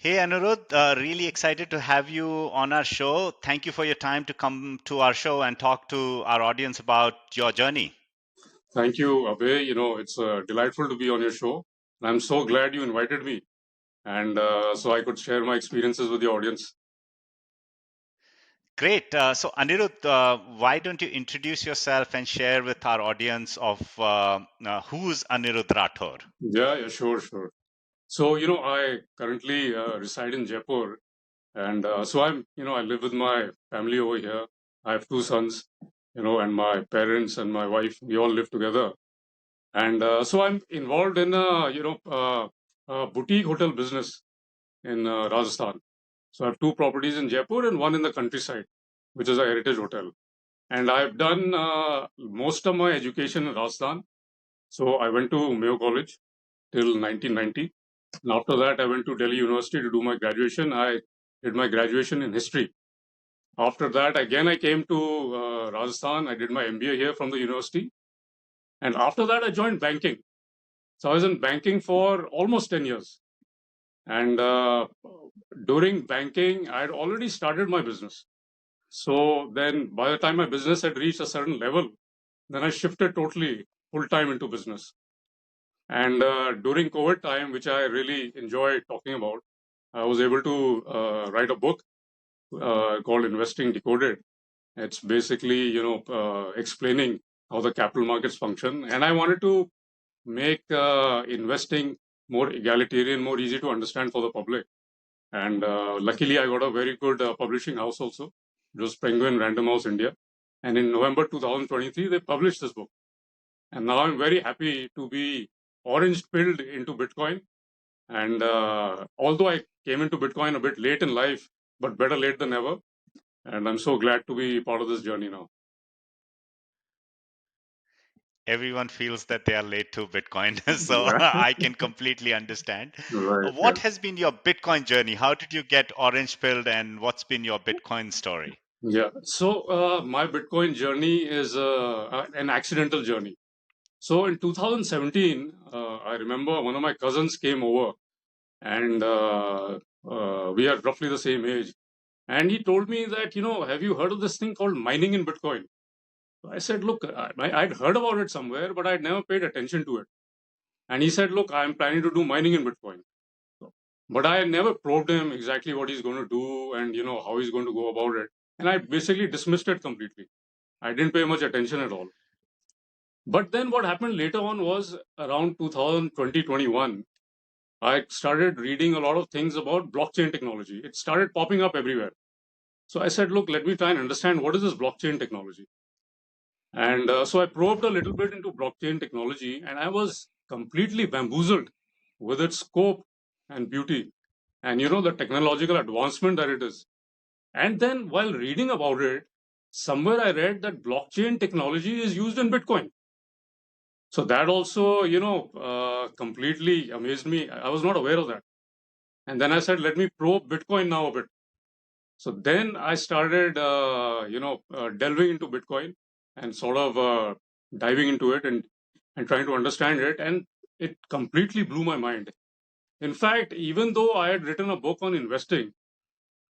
Hey Anirudh, really excited to have you on our show. Thank you for your time to come to our show and talk to our audience about your journey. Thank you, Abhay. It's delightful to be on your show. I'm so glad you invited me, and so I could share my experiences with the audience. Great. So Anirudh, why don't you introduce yourself and share with our audience of who's Anirudh Rathore? Yeah, sure, sure. So, I currently reside in Jaipur, and so I live with my family over here. I have two sons, and my parents and my wife, we all live together. And so I'm involved in a boutique hotel business in Rajasthan. So I have two properties in Jaipur and one in the countryside, which is a heritage hotel. And I've done most of my education in Rajasthan. So I went to Mayo College till 1990. And after that, I went to Delhi University to do my graduation. I did my graduation in history. After that, again, I came to Rajasthan. I did my MBA here from the university. And after that, I joined banking. So I was in banking for almost 10 years. And during banking, I had already started my business. So then by the time my business had reached a certain level, then I shifted totally full time into business. And during COVID time, which I really enjoy talking about, I was able to write a book called Investing Decoded. It's basically, explaining how the capital markets function. And I wanted to make investing more egalitarian, more easy to understand for the public. And luckily, I got a very good publishing house also. It was Penguin Random House India. And in November 2023, they published this book. And now I'm very happy to be orange pilled into Bitcoin. And although I came into Bitcoin a bit late in life, but better late than never. And I'm so glad to be part of this journey now. Everyone feels that they are late to Bitcoin, so Yeah, I can completely understand. right. Yeah. What has been your Bitcoin journey? How did you get orange pilled, and what's been your Bitcoin story? Yeah. So my Bitcoin journey is an accidental journey. So in 2017, I remember one of my cousins came over and we are roughly the same age. And he told me that, have you heard of this thing called mining in Bitcoin? So I said, look, I'd heard about it somewhere, but I'd never paid attention to it. And he said, look, I'm planning to do mining in Bitcoin. So, but I never probed him exactly what he's going to do and, how he's going to go about it. And I basically dismissed it completely. I didn't pay much attention at all. But then what happened later on was around 2020, I started reading a lot of things about blockchain technology. It started popping up everywhere. So I said, look, let me try and understand what is this blockchain technology. And so I probed a little bit into blockchain technology and I was completely bamboozled with its scope and beauty and, the technological advancement that it is. And then while reading about it, somewhere I read that blockchain technology is used in Bitcoin. So that also, completely amazed me. I was not aware of that. And then I said, let me probe Bitcoin now a bit. So then I started, delving into Bitcoin and sort of diving into it and trying to understand it. And it completely blew my mind. In fact, even though I had written a book on investing,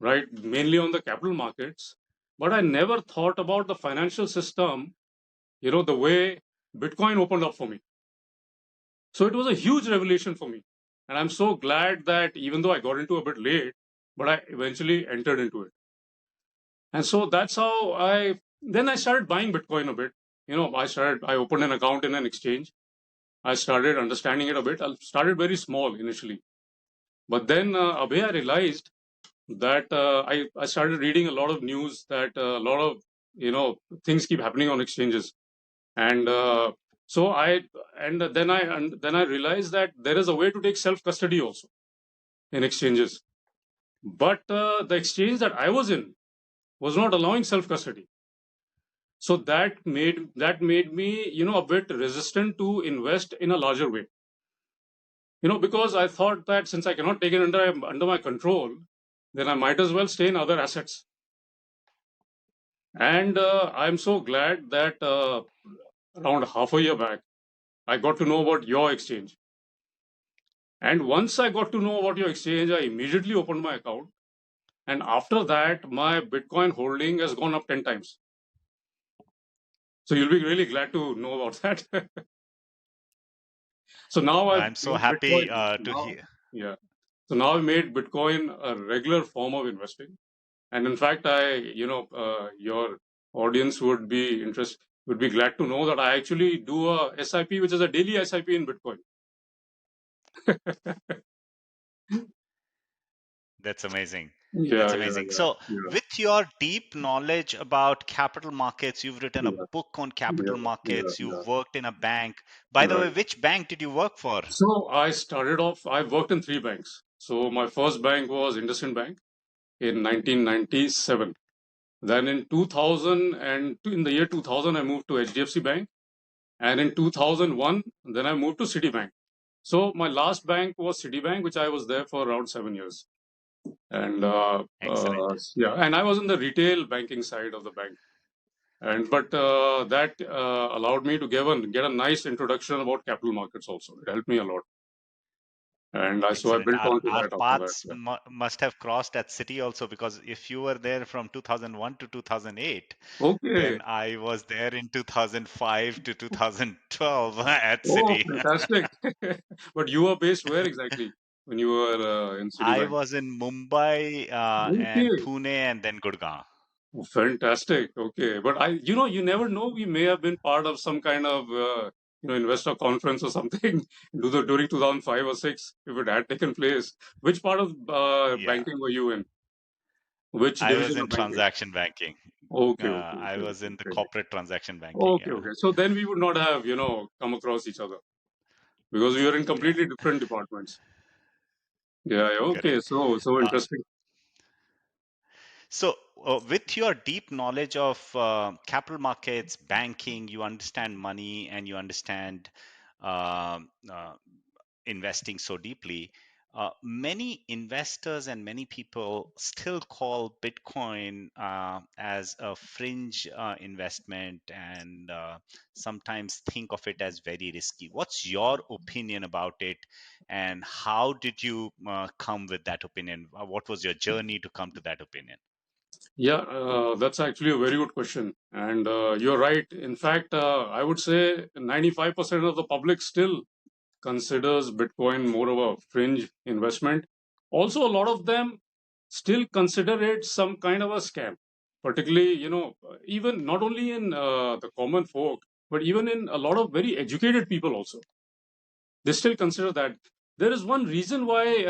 right, mainly on the capital markets, but I never thought about the financial system, the way Bitcoin opened up for me. So it was a huge revelation for me. And I'm so glad that even though I got into it a bit late, but I eventually entered into it. And so that's how then I started buying Bitcoin a bit. I opened an account in an exchange. I started understanding it a bit. I started very small initially. But then, Abhay, I realized that I started reading a lot of news that a lot of, things keep happening on exchanges. And so then I realized that there is a way to take self custody also in exchanges. But the exchange that I was in was not allowing self custody. So that made me, a bit resistant to invest in a larger way. Because I thought that since I cannot take it under my control, then I might as well stay in other assets. And I'm so glad that around half a year back, I got to know about your exchange. And once I got to know about your exchange, I immediately opened my account. And after that, my Bitcoin holding has gone up 10 times. So you'll be really glad to know about that. So now I've I'm so made Bitcoin. happy to Now, hear. yeah. So now I've made Bitcoin a regular form of investing. And in fact, your audience would be glad to know that I actually do a SIP, which is a daily SIP in Bitcoin. That's amazing. That's Yeah, yeah, amazing. yeah, So, yeah, with your deep knowledge about capital markets, you've written a yeah, book on yeah, capital yeah, markets, yeah. you've worked in a bank. By the way, Right. which bank did you work for? So I started off, I worked in three banks. So my first bank was IndusInd Bank in 1997. Then in 2000 and in the year 2000, I moved to HDFC Bank. And in 2001, then I moved to Citibank. So my last bank was Citibank, which I was there for around 7 years. And Excellent. yeah, and I was in the retail banking side of the bank. And but that allowed me to get a nice introduction about capital markets also. It helped me a lot. And so I Excellent. built Our on to our that after that. paths Yeah. must have crossed at City also, because if you were there from 2001 to 2008, Okay. then I was there in 2005 to 2012 at Oh, City. fantastic. But you were based where exactly when you were in I Citibank? was in Mumbai and Okay. Pune and then Gurgaon. Oh, fantastic. Okay. But you never know. We may have been part of some kind of, investor conference or something during 2005 or six, if it had taken place. Which part of Yeah, banking were you in? Which I was division in of banking? transaction banking. Okay, okay, I okay, was in the okay. corporate transaction banking. Okay, Yeah, okay. So then we would not have, come across each other because we are in yeah, completely different departments. Yeah, yeah, okay. correct. So Uh, interesting. So, with your deep knowledge of capital markets, banking, you understand money and you understand um, investing so deeply. Many investors and many people still call Bitcoin as a fringe investment and sometimes think of it as very risky. What's your opinion about it? And how did you come with that opinion? What was your journey to come to that opinion? Yeah, that's actually a very good question. And you're right. In fact, I would say 95% of the public still considers Bitcoin more of a fringe investment. Also, a lot of them still consider it some kind of a scam, particularly, even not only in the common folk, but even in a lot of very educated people also. They still consider that. There is one reason why,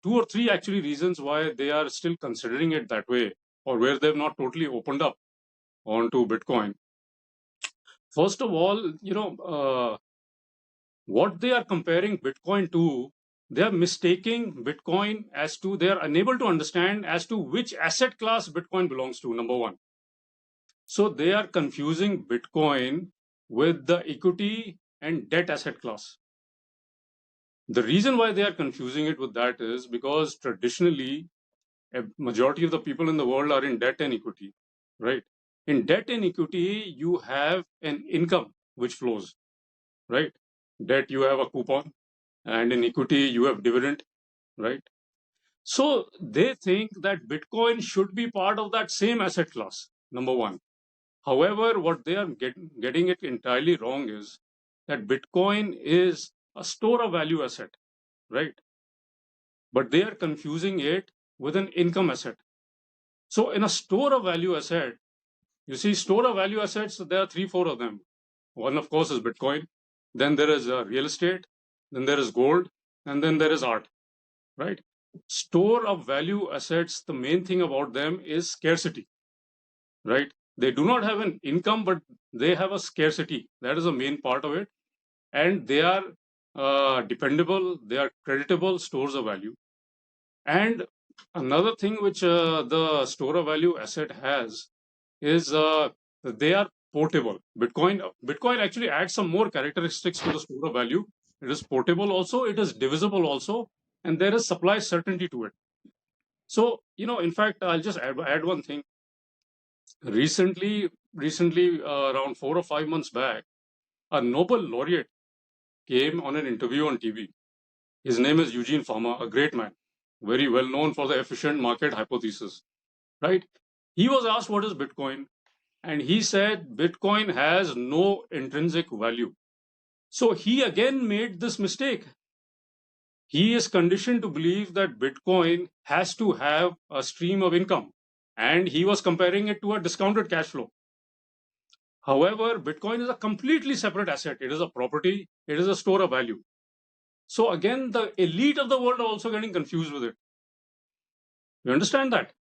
two or three actually reasons why they are still considering it that way, or where they've not totally opened up onto Bitcoin. First of all, what they are comparing Bitcoin to, they are mistaking Bitcoin as to, they are unable to understand as to which asset class Bitcoin belongs to, number one. So they are confusing Bitcoin with the equity and debt asset class. The reason why they are confusing it with that is because traditionally, a majority of the people in the world are in debt and equity, right? In debt and equity, you have an income which flows, right? Debt, you have a coupon, and in equity, you have dividend, right? So they think that Bitcoin should be part of that same asset class, number one. However, what they are getting it entirely wrong is that Bitcoin is a store of value asset, right? But they are confusing it with an income asset. So in a store of value asset, you see, store of value assets, there are three, four of them. One, of course, is Bitcoin. Then there is real estate. Then there is gold. And then there is art, right? Store of value assets, the main thing about them is scarcity, right? They do not have an income, but they have a scarcity. That is the main part of it. And they are dependable, they are creditable stores of value. And another thing which the store of value asset has is they are portable. Bitcoin actually adds some more characteristics to the store of value. It is portable also, it is divisible also, and there is supply certainty to it. So, in fact, I'll just add one thing. Recently, around 4 or 5 months back, a Nobel laureate came on an interview on TV, His name is Eugene Fama, a great man, very well known for the efficient market hypothesis, right? He was asked what is Bitcoin, and he said Bitcoin has no intrinsic value. So he again made this mistake. He is conditioned to believe that Bitcoin has to have a stream of income, and he was comparing it to a discounted cash flow. However, Bitcoin is a completely separate asset. It is a property, it is a store of value. So again, the elite of the world are also getting confused with it. You understand that?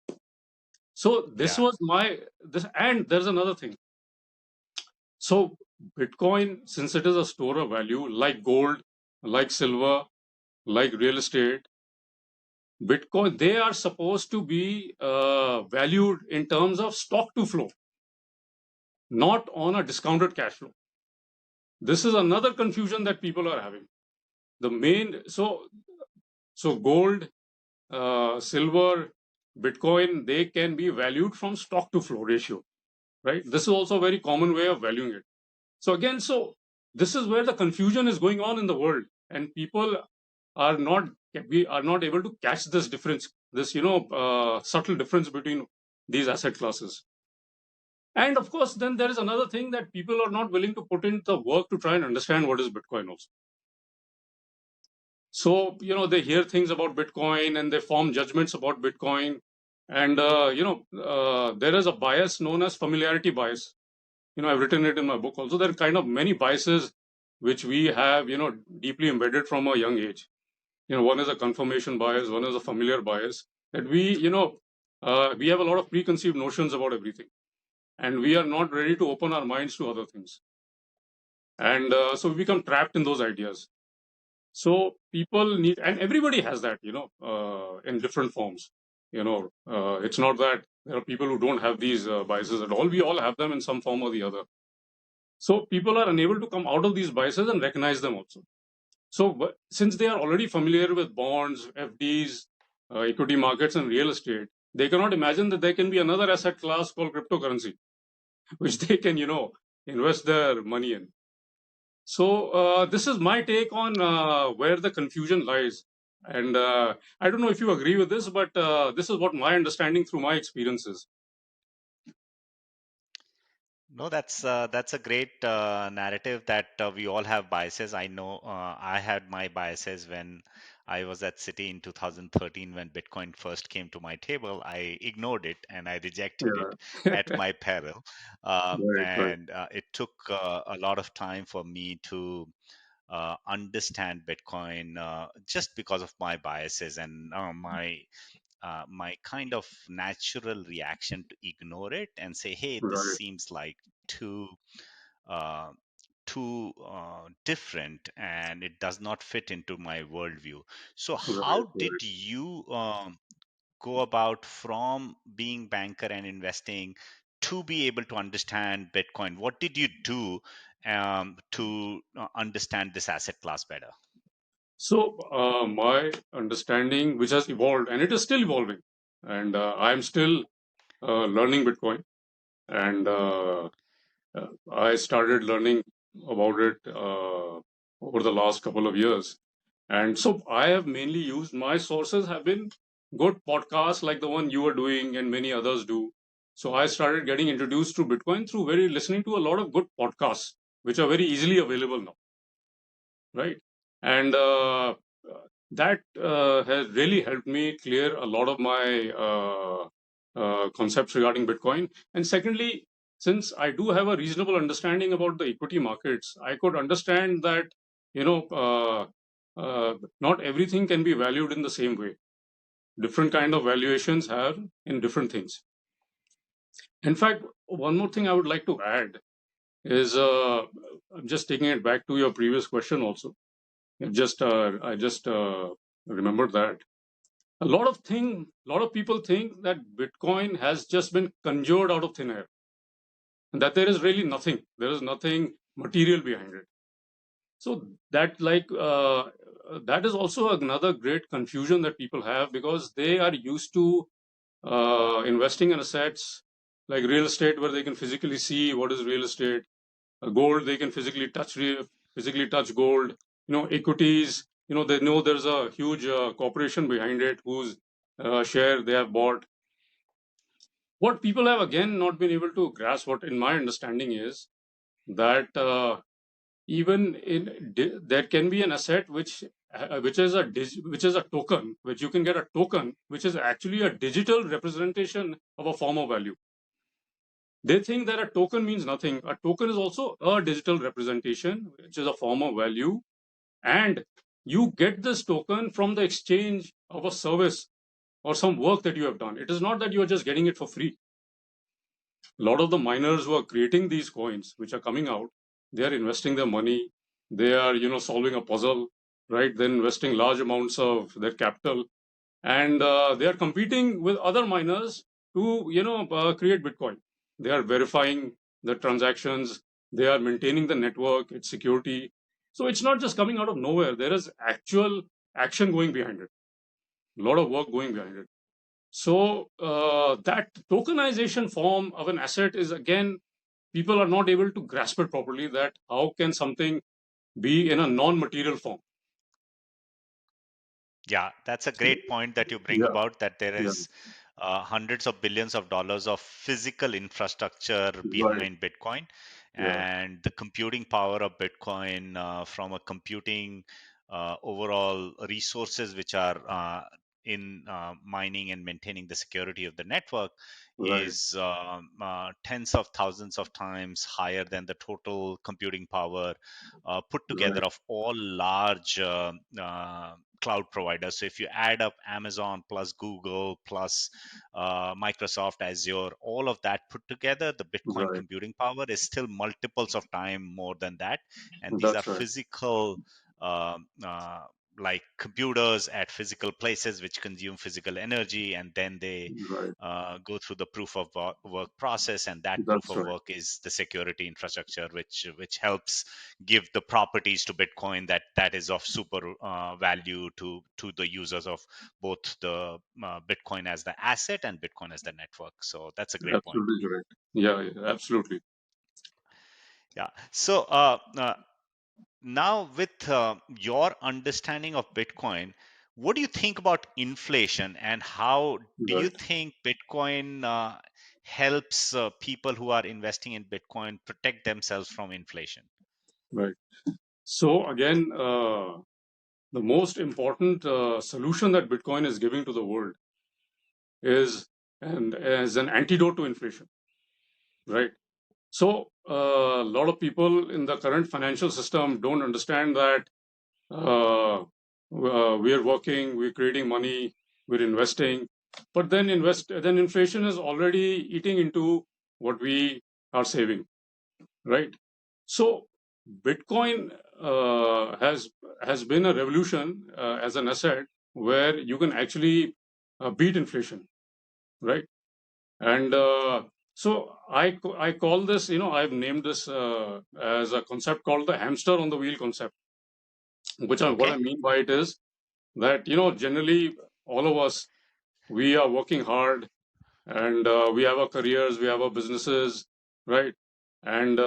So this Yeah. was my this, and there's another thing. So Bitcoin, since it is a store of value, like gold, like silver, like real estate, Bitcoin, they are supposed to be valued in terms of stock to flow, not on a discounted cash flow. This is another confusion that people are having. The main so gold, silver, Bitcoin, they can be valued from stock to flow ratio, right? This is also a very common way of valuing it. So again, so this is where the confusion is going on in the world, and people are not we are not able to catch this difference, this subtle difference between these asset classes. And of course, then there is another thing that people are not willing to put in the work to try and understand what is Bitcoin also. So they hear things about Bitcoin and they form judgments about Bitcoin, and there is a bias known as familiarity bias. I've written it in my book also. There are kind of many biases which we have, deeply embedded from a young age. One is a confirmation bias, one is a familiar bias. That we have a lot of preconceived notions about everything, and we are not ready to open our minds to other things, and so we become trapped in those ideas. So people need, and everybody has that, in different forms. It's not that there are people who don't have these biases at all. We all have them in some form or the other. So people are unable to come out of these biases and recognize them also. So since they are already familiar with bonds, FDs, equity markets, and real estate, they cannot imagine that there can be another asset class called cryptocurrency, which they can, invest their money in. So this is my take on where the confusion lies. And I don't know if you agree with this, but this is what my understanding through my experiences. No, that's a great narrative that we all have biases. I know I had my biases when I was at Citi in 2013 when Bitcoin first came to my table. I ignored it and I rejected it Yeah. at my peril. Right, right, And it took a lot of time for me to understand Bitcoin just because of my biases and my kind of natural reaction to ignore it and say, hey, this right, seems like too uh, different and it does not fit into my worldview. So right, how right. did you go about from being banker and investing to be able to understand Bitcoin? What did you do to understand this asset class better? So my understanding, which has evolved, and it is still evolving, and I am still learning Bitcoin, and I started learning about it over the last couple of years. And so I have mainly used, my sources have been good podcasts like the one you are doing and many others do. So I started getting introduced to Bitcoin through very listening to a lot of good podcasts, which are very easily available now, right? And that has really helped me clear a lot of my concepts regarding Bitcoin. And secondly, since I do have a reasonable understanding about the equity markets, I could understand that you know not everything can be valued in the same way. Different kind of valuations have in different things. In fact, one more thing I would like to add is I'm just taking it back to your previous question also. I just remembered that a lot of people think that Bitcoin has just been conjured out of thin air, and that there is really nothing. There is nothing material behind it. So that is also another great confusion that people have because they are used to investing in assets like real estate, where they can physically see what is real estate. Gold, they can physically touch gold. Equities, they know there's a huge corporation behind it whose share they have bought. What people have again not been able to grasp, what in my understanding is that even there can be an asset which is a token, which you can get a token which is actually a digital representation of a form of value. They think that a token means nothing. A token is also a digital representation, which is a form of value, and you get this token from the exchange of a service or some work that you have done. It is not that you are just getting it for free. A lot of the miners who are creating these coins, which are coming out, they are investing their money. They are, solving a puzzle, right? Then investing large amounts of their capital, and they are competing with other miners to, create Bitcoin. They are verifying the transactions. They are maintaining the network, its security. So it's not just coming out of nowhere. There is actual action going behind it. A lot of work going behind it. So that tokenization form of an asset is, again, people are not able to grasp it properly, that how can something be in a non-material form. Yeah, that's a So, great point that you bring yeah, about, that there yeah, is hundreds of billions of dollars of physical infrastructure right, behind Bitcoin, yeah, and the computing power of Bitcoin from a computing overall resources which are in mining and maintaining the security of the network right, is tens of thousands of times higher than the total computing power put together right, of all large cloud providers. So if you add up Amazon plus Google plus Microsoft Azure, all of that put together, the Bitcoin right. computing power is still multiples of time more than that. And these are That's right, physical. Like computers at physical places which consume physical energy, and then they right. go through the proof of work process, and that proof That's of right. work is the security infrastructure which helps give the properties to Bitcoin that is of super value to the users of both the Bitcoin as the asset and Bitcoin as the network. So that's a great point. Absolutely correct. Yeah, yeah, absolutely. Yeah. So now with your understanding of Bitcoin, what do you think about inflation, and how do you Right, think Bitcoin helps people who are investing in Bitcoin protect themselves from inflation? right. So again, the most important solution that Bitcoin is giving to the world is and as an antidote to inflation, right? So a lot of people in the current financial system don't understand that we are working, we're creating money, we're investing, but then inflation is already eating into what we are saving, right? So Bitcoin has been a revolution as an asset where you can actually beat inflation, right? And I call this, I've named this as a concept called the hamster on the wheel concept. What I Okay. mean by it is that, generally all of us, we are working hard, and we have our careers, we have our businesses, right? And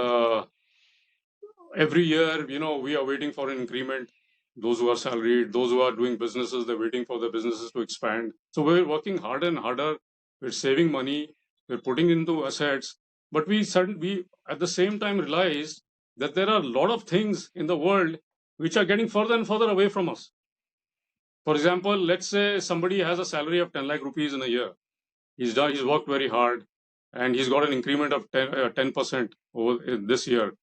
every year, we are waiting for an increment. Those who are salaried, those who are doing businesses, they're waiting for their businesses to expand. So we're working harder and harder. We're saving money. We're putting into assets. But we at the same time realize that there are a lot of things in the world which are getting further and further away from us. For example, let's say somebody has a salary of 10 lakh rupees in a year. He's worked very hard, and he's got an increment of 10% over this year,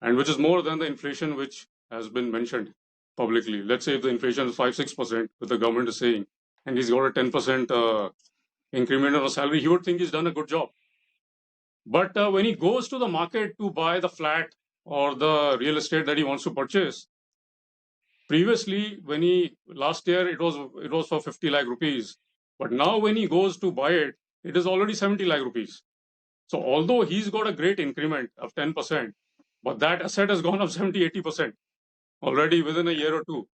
and which is more than the inflation which has been mentioned publicly. Let's say if the inflation is 5-6%, what the government is saying, and he's got a 10% increment on a salary, he would think he's done a good job. But when he goes to the market to buy the flat or the real estate that he wants to purchase, previously, when he last year it was for 50 lakh rupees, but now when he goes to buy it, it is already 70 lakh rupees. So although he's got a great increment of 10%, but that asset has gone up 70-80% already within a Yeah. year or two.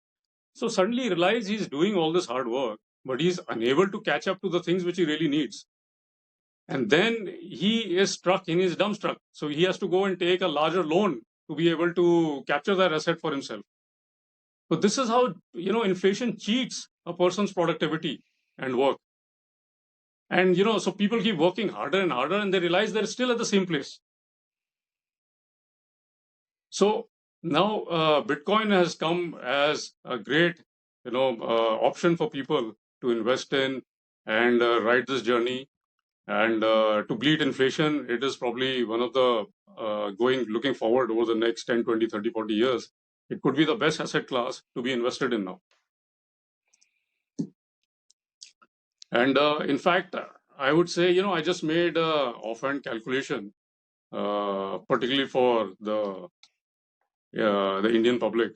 So suddenly he realizes he's doing all this hard work, but he's unable to catch up to the things which he really needs. And then he is stuck in his dumbstruck. So he has to go and take a larger loan to be able to capture that asset for himself. So this is how, inflation cheats a person's productivity and work. And, so people keep working harder and harder and they realize they're still at the same place. So now Bitcoin has come as a great, option for people to invest in and ride this journey. And to beat inflation, it is probably one of the looking forward over the next 10, 20, 30, 40 years. It could be the best asset class to be invested in now. And in fact, I would say, I just made a offhand calculation, particularly for the Indian public.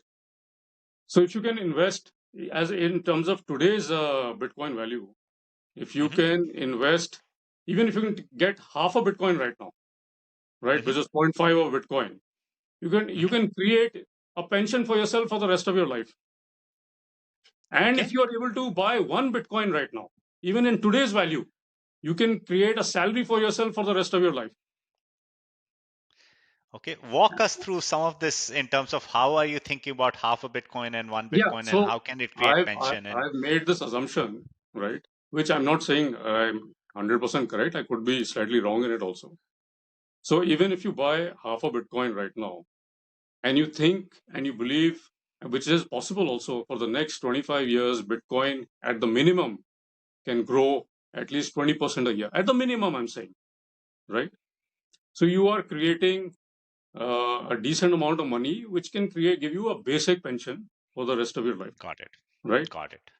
So if you can invest as in terms of today's Bitcoin value, if you Hmm. can invest, even if you can get half a Bitcoin right now, right, Hmm. which is zero point 0.5 of Bitcoin, you Hmm. can create a pension for yourself for the rest of your life. And if Okay. you are able to buy one Bitcoin right now, even in today's value, you can create a salary for yourself for the rest of your life. Okay. Walk us through some of this in terms of how are you thinking about half a Bitcoin and one Yeah. Bitcoin and So how can it create pension and I've made this assumption, right? Which I'm not saying I'm 100% correct. I could be slightly wrong in it also. So even if you buy half a Bitcoin right now, and you think and you believe, which is possible also for the next 25 years, Bitcoin at the minimum can grow at least 20% a year. At the minimum, I'm saying, right? So you are creating a decent amount of money, which can give you a basic pension for the rest of your life, got it. right? Got it.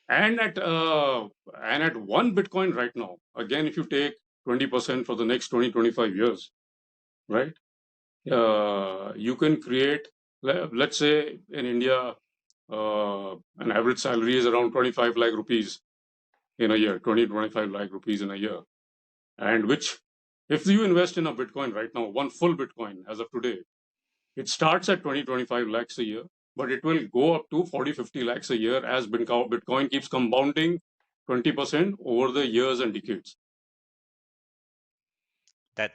And at one Bitcoin right now, again, if you take 20% for the next 20-25 years, right? You can create, let's say in India, an average salary is around 25 lakh rupees in a year, 20-25 lakh rupees in a year. And which, if you invest in a Bitcoin right now, one full Bitcoin as of today, it starts at 20-25 lakhs a year, but it will go up to 40-50 lakhs a year as Bitcoin keeps compounding 20% over the years and decades.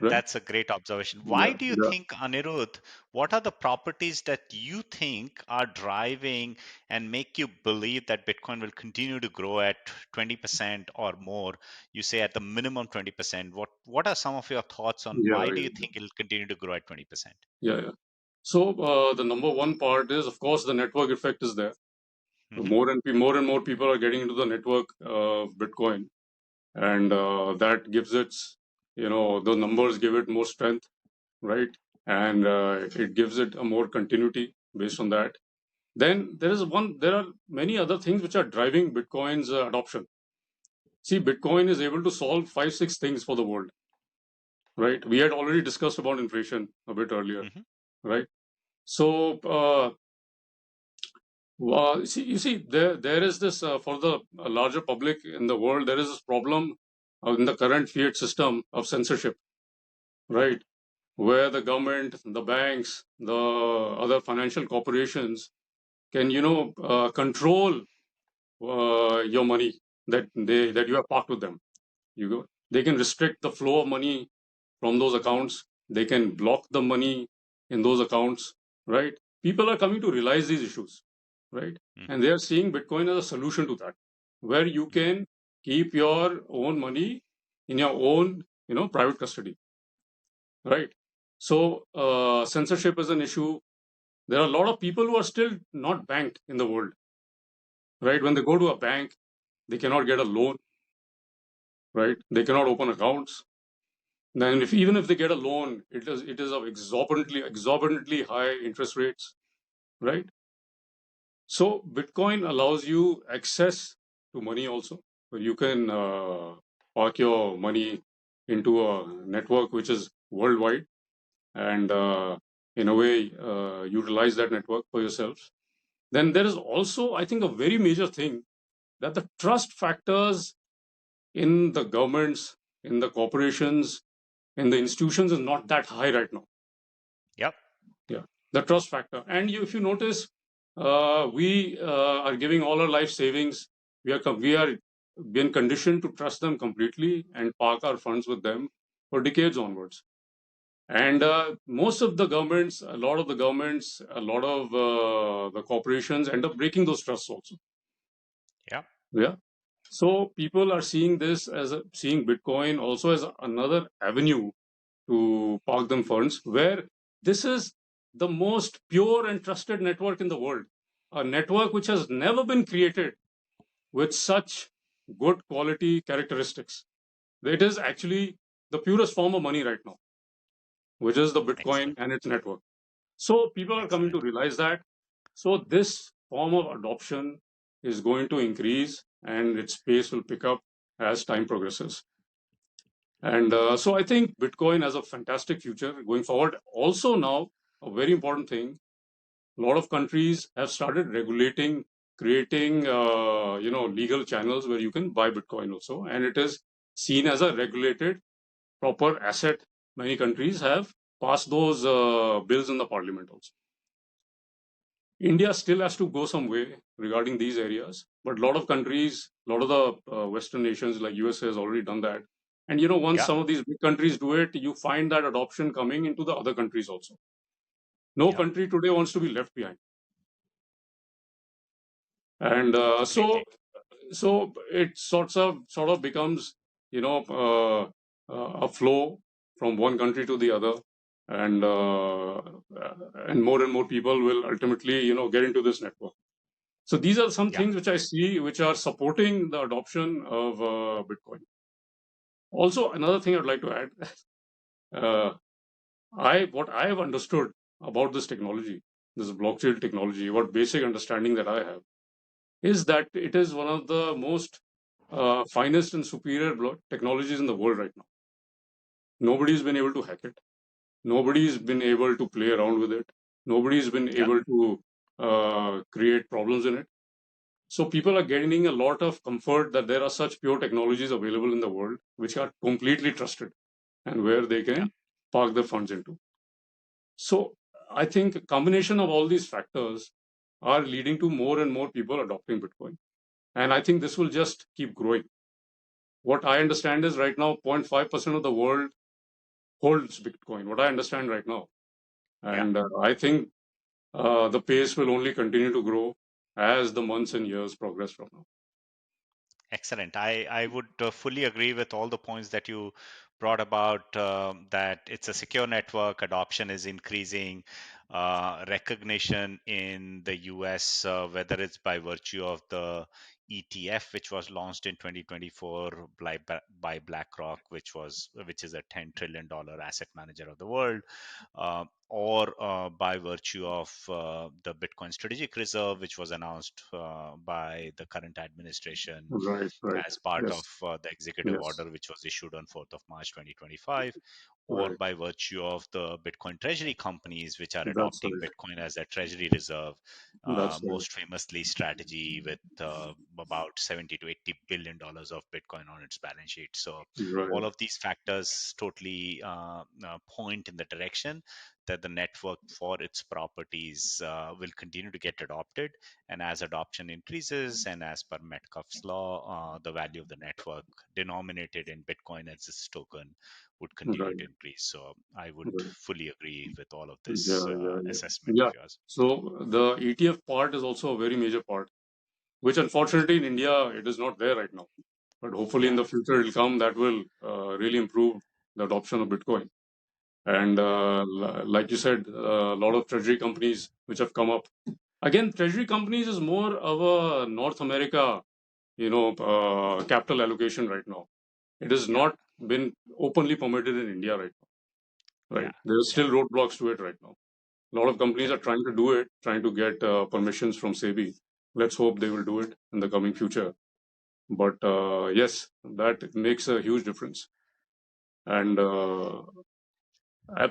Right? That's a great observation. Why Yeah, do you yeah, think, Anirudh, what are the properties that you think are driving and make you believe that Bitcoin will continue to grow at 20% or more? You say at the minimum 20%. What are some of your thoughts on yeah, why do you yeah, think it'll continue to grow at 20%? yeah, yeah. So the number one part is, of course, the network effect is there. Hmm. More and more people are getting into the network of Bitcoin, and that gives the numbers give it more strength, right? And it gives it a more continuity based on that. Then there are many other things which are driving Bitcoin's adoption. See, Bitcoin is able to solve five, six things for the world, right? We had already discussed about inflation a bit earlier, Hmm. right? So, there is this for the larger public in the world, there is this problem in the current fiat system of censorship, Hmm. right? Where the government, the banks, the other financial corporations can, control your money that Hmm. you have parked with them. They can restrict the flow of money from those accounts. They can block the money in those accounts, right? People are coming to realize these issues, right? Hmm. And they are seeing Bitcoin as a solution to that, where you Hmm. can keep your own money in your own, private custody, right? So censorship is an issue. There are a lot of people who are still not banked in the world, right? When they go to a bank, they cannot get a loan, right? They cannot open accounts. Then, even if they get a loan, it is of exorbitantly high interest rates, right? So Bitcoin allows you access to money also. So you can park your money into a network which is worldwide, and in a way utilize that network for yourself. Then there is also, I think, a very major thing that the trust factors in the governments, in the corporations, in the institutions is not that high right now. Yep. Yeah, the trust factor. And if you notice, we are giving all our life savings. We are been conditioned to trust them completely and park our funds with them for decades onwards. And most of the governments, a lot of the governments, a lot of the corporations end up breaking those trusts also. Yeah. Yeah. So people are seeing this as seeing Bitcoin also as another avenue to park them funds, where this is the most pure and trusted network in the world, a network which has never been created with such good quality characteristics. It is actually the purest form of money right now, which is the Bitcoin Excellent. and its network. So people are coming to Excellent. realize that. So this form of adoption is going to increase and its pace will pick up as time progresses. And so I think Bitcoin has a fantastic future going forward. Also now, a very important thing, a lot of countries have started regulating, creating, legal channels where you can buy Bitcoin also. And it is seen as a regulated, proper asset. Many countries have passed those bills in the parliament also. India still has to go some way regarding these areas, but a lot of countries, a lot of the Western nations like USA has already done that. And once Yeah. some of these big countries do it, you find that adoption coming into the other countries also. No Yeah. country today wants to be left behind. And Completely. so it sort of becomes, a flow from one country to the other, and and more people will ultimately, get into this network. So these are some Yeah. things which I see which are supporting the adoption of Bitcoin. Also, another thing I'd like to add, uh, I what I have understood about this technology, this blockchain technology, what basic understanding that I have is that it is one of the most finest and superior technologies in the world right now. Nobody's been able to hack it. Nobody's been able to play around with it. Nobody's been Yeah. able to create problems in it. So people are gaining a lot of comfort that there are such pure technologies available in the world which are completely trusted and where they Yeah. can park their funds into. So I think a combination of all these factors are leading to more and more people adopting Bitcoin. And I think this will just keep growing. What I understand is right now 0.5% of the world holds Bitcoin, what I understand right now. Yeah. And I think the pace will only continue to grow as the months and years progress from now. Excellent. I would fully agree with all the points that you brought about, that it's a secure network, adoption is increasing, recognition in the US, whether it's by virtue of the ETF, which was launched in 2024 by BlackRock, which is a $10 trillion asset manager of the world, or by virtue of the Bitcoin Strategic Reserve, which was announced by the current administration Right, right. as part of Yes, the executive yes, order which was issued on 4th of March 2025, or right. by virtue of the Bitcoin treasury companies which are That's adopting right. Bitcoin as their treasury reserve, That's right. most famously strategy with about 70 to 80 billion dollars of Bitcoin on its balance sheet. So Right, all of these factors totally point in the direction that the network for its properties will continue to get adopted, and as adoption increases, and as per Metcalfe's law, the value of the network denominated in Bitcoin as its token would continue right, to increase. So I would right. fully agree with all of Yeah, this yeah, yeah. assessment of Yeah. yours. So the ETF part is also a very major part, which unfortunately in India it is not there right now. But hopefully in Yeah, the future it will come. That will really improve the adoption of Bitcoin. And like you said, a lot of treasury companies which have come up. Again, treasury companies is more of a North America, capital allocation right now. It has yeah, not been openly permitted in India right now. yeah, Right. There are yeah. still roadblocks to it right now. A lot of companies are Correct. trying to do it, trying to get permissions from SEBI. Let's hope they will do it in the coming future. But yes, that makes a huge difference. And I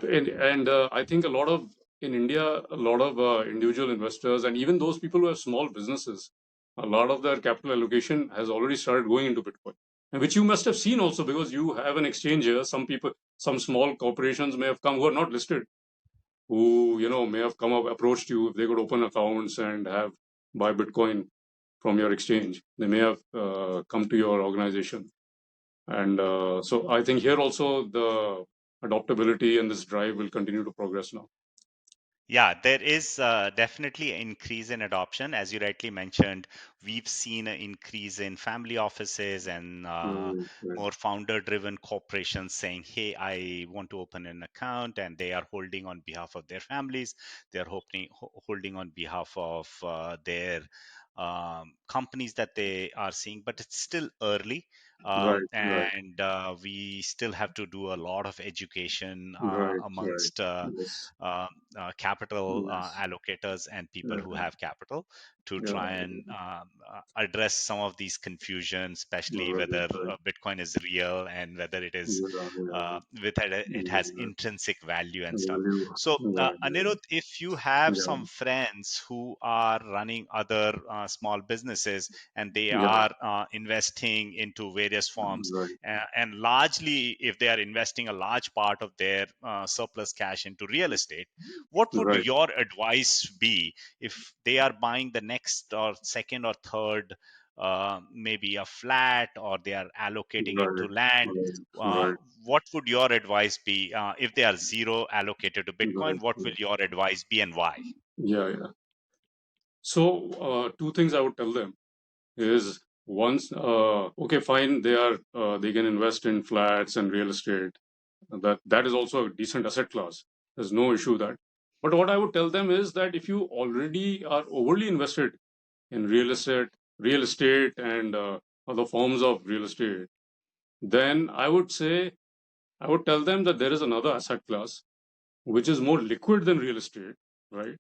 think a lot of in India, a lot of individual investors and even those people who have small businesses, a lot of their capital allocation has already started going into Bitcoin, and which you must have seen also because you have an exchange here. Some people, some small corporations may have come who are not listed, who may have come up approached you if they could open accounts and have buy Bitcoin from your exchange. They may have come to your organization, and so I think here also the adaptability and this drive will continue to progress now. Yeah, there is definitely an increase in adoption. As you rightly mentioned, we've seen an increase in family offices and Right, more founder-driven corporations saying, "Hey, I want to open an account," and they are holding on behalf of their families. They are holding on behalf of their companies that they are seeing, but it's still early. right, right, And we still have to do a lot of education right, right. amongst Yes, uh, capital yes, allocators and people who yeah, have capital to yeah, try and address some of these confusions, especially right, whether right. Bitcoin is real and whether it is Yeah, yeah, it has yeah. intrinsic value and stuff. Value, So, right, Anirudh, if you have yeah, some friends who are running other small businesses and they yeah, are investing into various forms, right, and largely if they are investing a large part of their surplus cash into real estate, what would right, your advice be if they are buying the next or second or third, maybe a flat, or they are allocating it to right, land? right, uh, right, what would your advice be if they are zero allocated to right, Bitcoin? What will right. your advice be and why? Yeah, yeah. So, two things I would tell them is once, okay, fine, they can invest in flats and real estate. That is also a decent asset class. There's no issue that. But what I would tell them is that if you already are overly invested in real estate and other forms of real estate, then I would tell them that there is another asset class which is more liquid than real estate, right?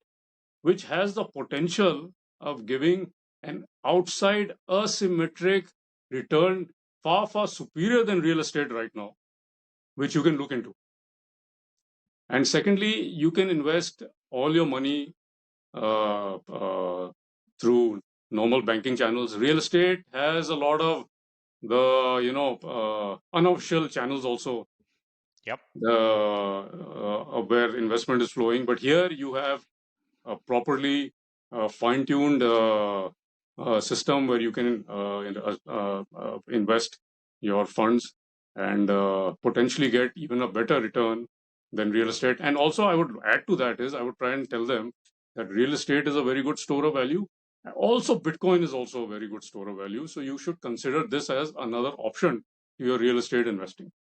Which has the potential of giving an outside asymmetric return far, far superior than real estate right now, which you can look into. And secondly, you can invest all your money through normal banking channels. Real estate has a lot of the unofficial channels also Yep. where investment is flowing. But here you have a properly fine-tuned system where you can invest your funds and potentially get even a better return than real estate. And also, I would add to that is I would try and tell them that real estate is a very good store of value. Also, Bitcoin is also a very good store of value. So you should consider this as another option to your real estate investing.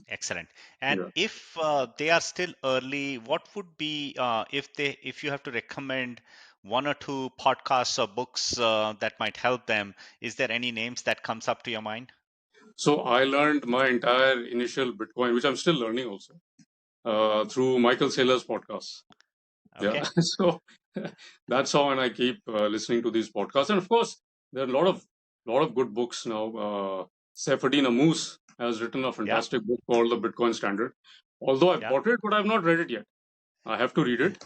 Excellent. And Yeah. if they are still early, what would be if you have to recommend one or two podcasts or books that might help them? Is there any names that comes up to your mind? So I learned my entire initial Bitcoin, which I'm still learning also, through Michael Saylor's podcast. Yeah, Okay. so that's how, and I keep listening to these podcasts. And of course, there are a lot of good books now. Seferdin Amus has written a Yeah. fantastic book called The Bitcoin Standard. Although I've Yeah. bought it, but I've not read it yet. I have to read it.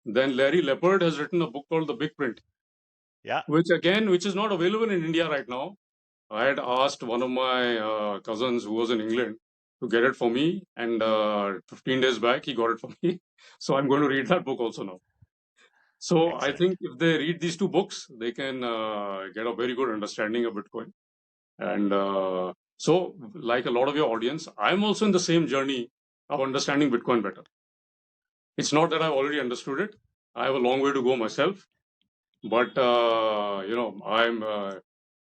Then Larry Lepard has written a book called The Big Print, Yeah. which is not available in India right now. I had asked one of my cousins who was in England to get it for me, and 15 days back he got it for me. So I'm going to read that book also now. So I Excellent. think if they read these two books, they can get a very good understanding of Bitcoin. And so, like a lot of your audience, I'm also in the same journey of understanding Bitcoin better. It's not that I've already understood it. I have a long way to go myself, but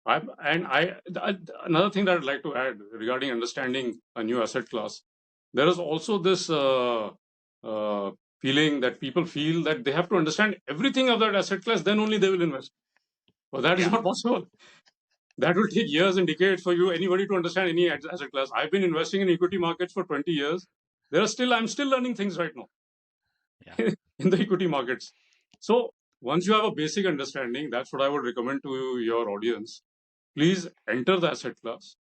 another thing that I'd like to add regarding understanding a new asset class, there is also this uh, feeling that people feel that they have to understand everything of that asset class, then only they will invest. But that is Yeah. not possible. That will take years and decades for anybody to understand any asset class. I've been investing in equity markets for 20 years. I'm still learning things right now Yeah. in the equity markets. So once you have a basic understanding, that's what I would recommend to your audience. Please enter the asset class.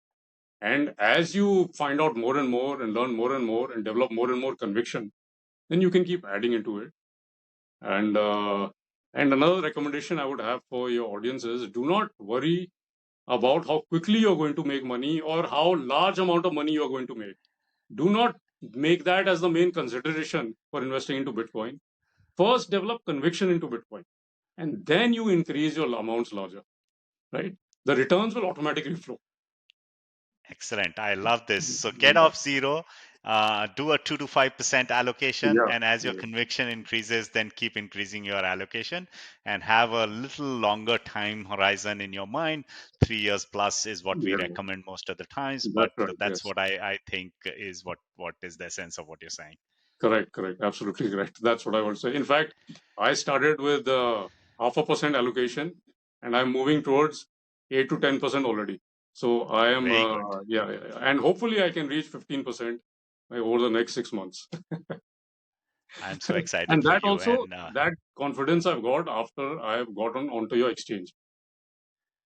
And as you find out more and more and learn more and more and develop more and more conviction, then you can keep adding into it. And another recommendation I would have for your audience is do not worry about how quickly you're going to make money or how large amount of money you're going to make. Do not make that as the main consideration for investing into Bitcoin. First, develop conviction into Bitcoin, and then you increase your amounts larger, right? The returns will automatically flow. Excellent. I love this. So get off zero. do a 2 to 5% allocation, Yeah, and as your yeah, conviction increases, then keep increasing your allocation and have a little longer time horizon in your mind. 3 years plus is what we yeah. recommend most of the times, but That's right. that's Yes. what I think is what is the essence of what you're saying. Correct, correct. Absolutely correct. That's what I would say. In fact, I started with 0.5% allocation and I'm moving towards 8 to 10% already. So I am, Very good. yeah, yeah, yeah. And hopefully I can reach 15% over the next 6 months. I'm so excited And for that you. also, And that confidence I've got after I've gotten onto your exchange.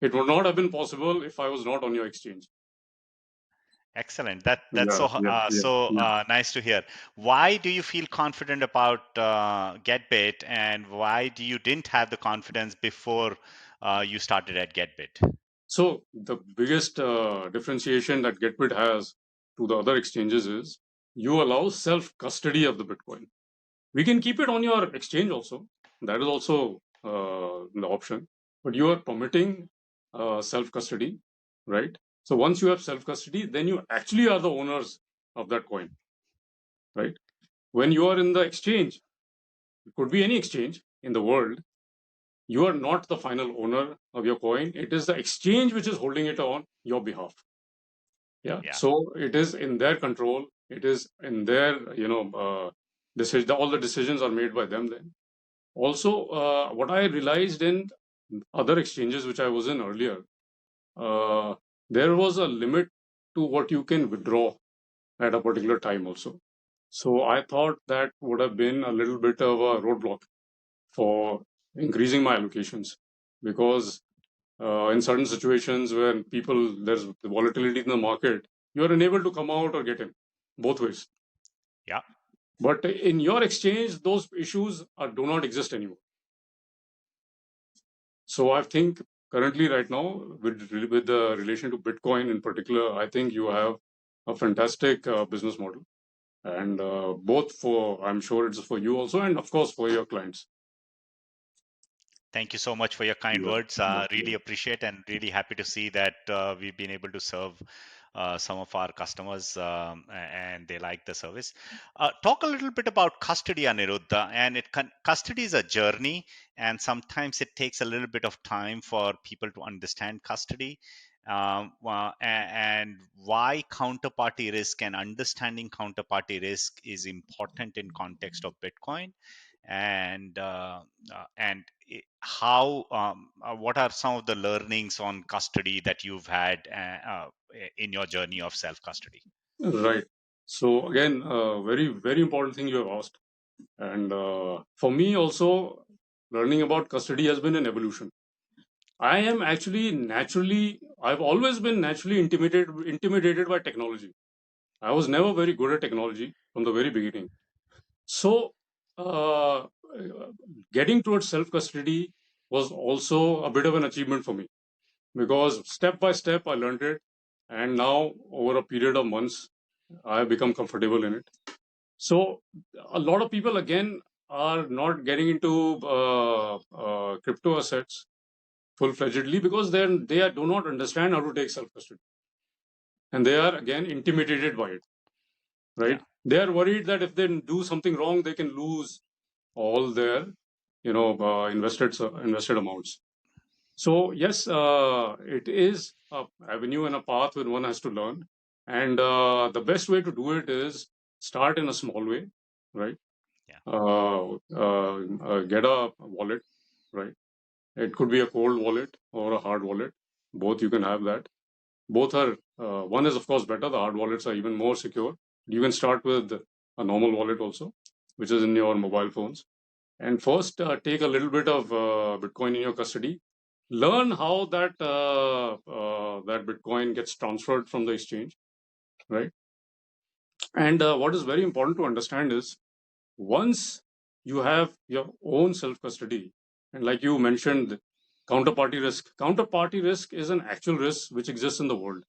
It would not have been possible if I was not on your exchange. excellent. That's Yeah, so yeah, yeah, yeah. nice to hear. Why do you feel confident about GetBit, and why do you didn't have the confidence before you started at GetBit? So the biggest differentiation that GetBit has to the other exchanges is you allow self custody of the Bitcoin. We can keep it on your exchange also. That is also the option. But you are permitting self custody, right? So once you have self custody, then you actually are the owners of that coin, right? When you are in the exchange, it could be any exchange in the world, you are not the final owner of your coin. It is the exchange which is holding it on your behalf. Yeah. Yeah, So it is in their control. It is in their, decision. All the decisions are made by them then. Also, what I realized in other exchanges which I was in earlier, uh, there was a limit to what you can withdraw at a particular time also. So I thought that would have been a little bit of a roadblock for increasing my allocations because in certain situations where there's the volatility in the market, you are unable to come out or get in both ways. yeah. But in your exchange, those issues do not exist anymore. So I think currently, right now, with the relation to Bitcoin in particular, I think you have a fantastic business model, and both for I'm sure it's for you also, and of course for your clients. Thank you so much for your kind Yeah, words. yeah, yeah. Really appreciate and really happy to see that we've been able to serve some of our customers and they like the service. Talk a little bit about custody, Aniruddha. And custody is a journey, and sometimes it takes a little bit of time for people to understand custody. And why counterparty risk and understanding counterparty risk is important in context of Bitcoin, and how what are some of the learnings on custody that you've had in your journey of self custody? Right. So again, very very important thing you have asked, and for me also, learning about custody has been an evolution. I am actually naturally, I've always been naturally intimidated by technology. I was never very good at technology from the very beginning. So, uh, getting towards self custody was also a bit of an achievement for me because step by step I learned it, and now over a period of months, I have become comfortable in it. So, a lot of people again are not getting into crypto assets full fledgedly because do not understand how to take self custody, and they are again intimidated by it. Yeah, Right? They are worried that if they do something wrong, they can lose all their invested amounts. So yes, it is a avenue and a path where one has to learn, and the best way to do it is start in a small way, right? yeah, Get a wallet, right? It could be a cold wallet or a hard wallet. Both you can have that. Both are one is of course better. The hard wallets are even more secure. You can start with a normal wallet also, which is in your mobile phones. And first, take a little bit of Bitcoin in your custody. Learn how that Bitcoin gets transferred from the exchange, right? And what is very important to understand is once you have your own self custody, and like you mentioned, counterparty risk is an actual risk which exists in the world.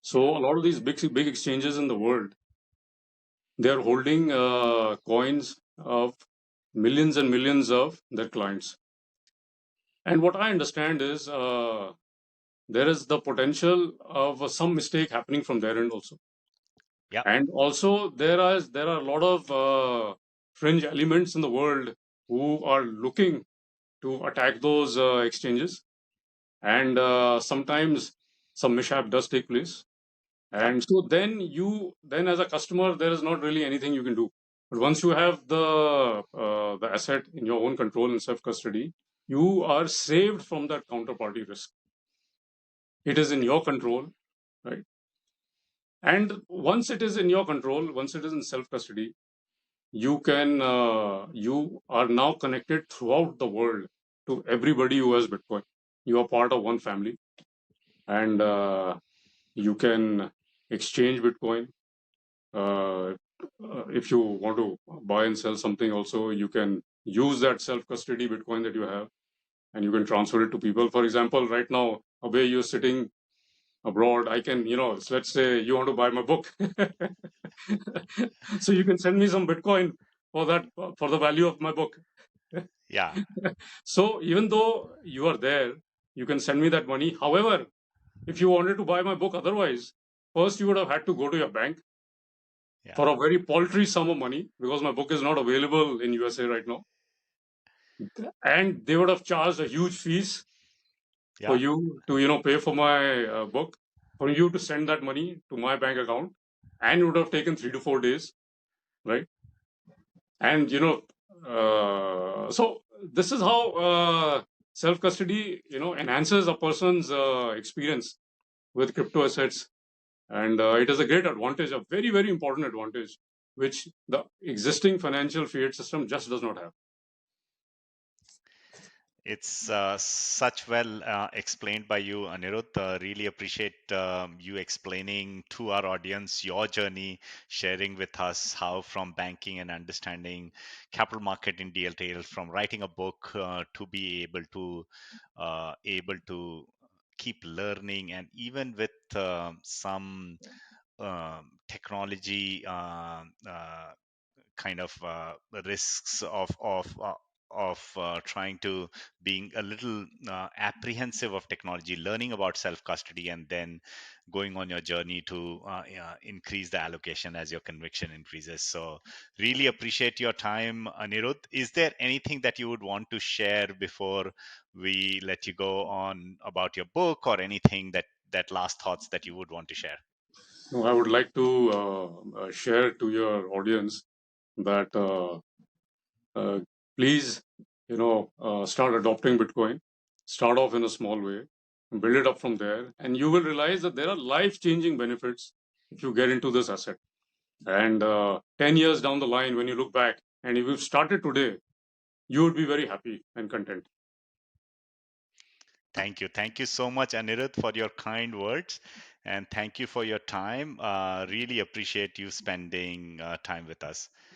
So yeah, a lot of these big exchanges in the world, they are holding coins of millions and millions of their clients. And what I understand is there is the potential of some mistake happening from their end also. Yeah. And also there are a lot of fringe elements in the world who are looking to attack those exchanges, and sometimes some mishap does take place. Yeah. And so then as a customer, there is not really anything you can do. But once you have the asset in your own control and self custody, you are saved from that counterparty risk. It is in your control, right? And once it is in your control, once it is in self custody, you are now connected throughout the world to everybody who has Bitcoin. You are part of one family, and you can exchange Bitcoin. Uh, if you want to buy and sell something, also you can use that self custody Bitcoin that you have, and you can transfer it to people. For example, right now, Abhay, you're sitting abroad. I can, let's say you want to buy my book, so you can send me some Bitcoin for that, for the value of my book. Yeah. So even though you are there, you can send me that money. However, if you wanted to buy my book otherwise, first you would have had to go to your bank Yeah. for a very paltry sum of money, because my book is not available in USA right now. And they would have charged a huge fees for Yeah. you to, pay for my book, for you to send that money to my bank account. And it would have taken 3 to 4 days, right? And, so this is how self custody, enhances a person's experience with crypto assets. And it is a great advantage, a very, very important advantage, which the existing financial fiat system just does not have. It's such well explained by you, Anirudh. Really appreciate you explaining to our audience your journey, sharing with us how from banking and understanding capital market in detail, from writing a book to be able to keep learning, and even with some technology kind of risks of trying to being a little apprehensive of technology, learning about self custody, and then going on your journey to increase the allocation as your conviction increases. So, really appreciate your time, Anirudh. Is there anything that you would want to share before we let you go on about your book, or anything that last thoughts that you would want to share? No, I would like to share to your audience that uh, please, start adopting Bitcoin. Start off in a small way, build it up from there, and you will realize that there are life-changing benefits if you get into this asset. And 10 years down the line, when you look back, and if you've started today, you would be very happy and content. Thank you. Thank you so much, Anirudh, for your kind words. And thank you for your time. Really appreciate you spending time with us.